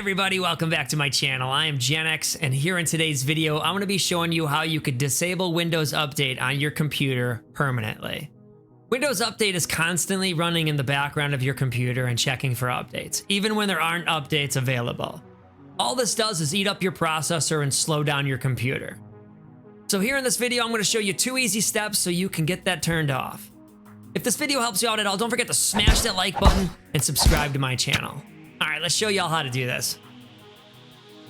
everybody, welcome back to my channel. I am Gen X, and here in today's video, I'm going to be showing you how you could disable Windows Update on your computer permanently. Windows Update is constantly running in the background of your computer and checking for updates, even when there aren't updates available. All this does is eat up your processor and slow down your computer. So here in this video, I'm going to show you 2 easy steps so you can get that turned off. If this video helps you out at all, don't forget to smash that like button and subscribe to my channel. Alright, let's show y'all how to do this.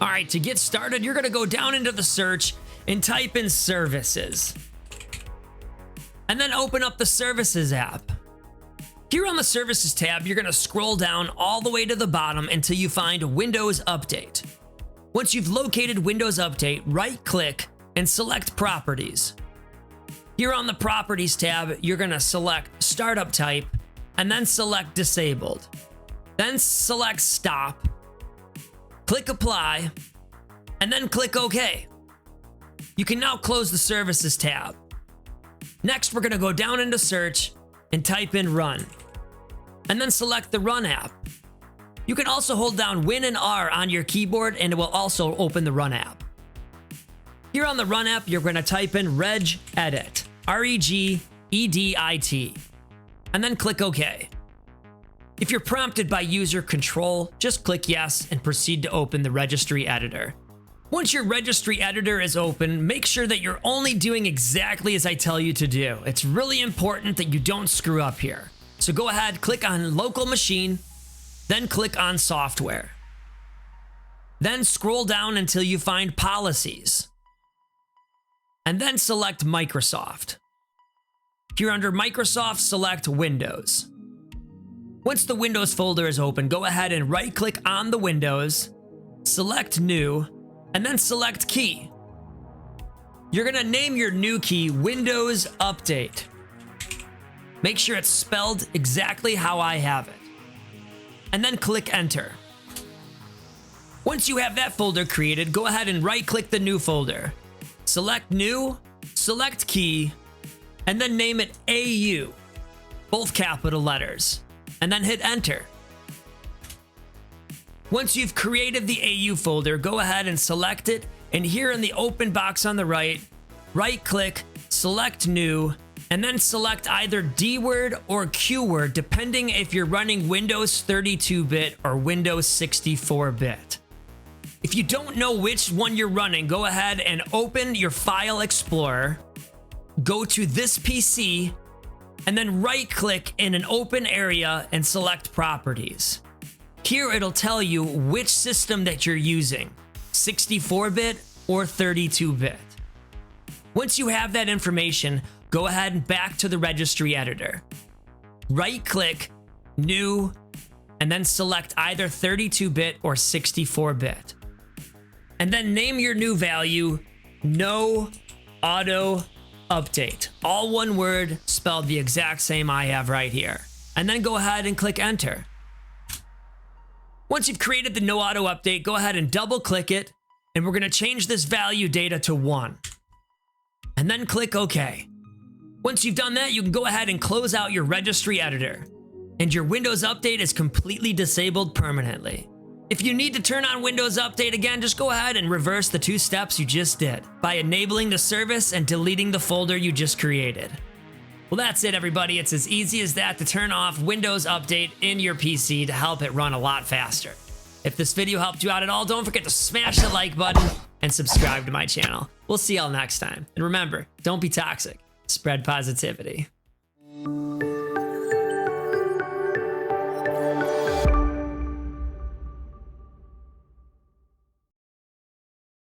Alright, to get started, you're going to go down into the search and type in Services. And then open up the Services app. Here on the Services tab, you're going to scroll down all the way to the bottom until you find Windows Update. Once you've located Windows Update, right-click and select Properties. Here on the Properties tab, you're going to select Startup Type and then select Disabled. Then select Stop, click Apply, and then click OK. You can now close the Services tab. Next, we're going to go down into Search and type in Run, and then select the Run app. You can also hold down Win and R on your keyboard and it will also open the Run app. Here on the Run app, you're going to type in regedit, R-E-G-E-D-I-T, and then click OK. If you're prompted by user control, just click yes and proceed to open the registry editor. Once your registry editor is open, make sure that you're only doing exactly as I tell you to do. It's really important that you don't screw up here. So go ahead, click on local machine, then click on software. Then scroll down until you find policies. And then select Microsoft. Here under Microsoft, select Windows. Once the Windows folder is open, go ahead and right-click on the Windows, select New, and then select Key. You're going to name your new key Windows Update. Make sure it's spelled exactly how I have it. And then click Enter. Once you have that folder created, go ahead and right-click the new folder. Select New, select Key, and then name it AU, both capital letters, and then hit Enter. Once you've created the AU folder, go ahead and select it, and here in the open box on the right-click, select New, and then select either D-Word or Q-Word, depending if you're running Windows 32-bit or Windows 64-bit. If you don't know which one you're running, go ahead and open your File Explorer, go to this PC, and then right-click in an open area and select Properties. Here it'll tell you which system that you're using, 64-bit or 32-bit. Once you have that information, go ahead and back to the registry editor. Right-click, New, and then select either 32-bit or 64-bit. And then name your new value, No Auto Update. All one word, spelled the exact same I have right here. And then go ahead and click Enter. Once you've created the No Auto Update, go ahead and double click it, and we're going to change this value data to 1. And then click OK. Once you've done that, you can go ahead and close out your registry editor, and your Windows Update is completely disabled permanently. If you need to turn on Windows Update again, just go ahead and reverse the 2 steps you just did by enabling the service and deleting the folder you just created. Well, that's it, everybody. It's as easy as that to turn off Windows Update in your PC to help it run a lot faster. If this video helped you out at all, don't forget to smash the like button and subscribe to my channel. We'll see y'all next time. And remember, don't be toxic. Spread positivity.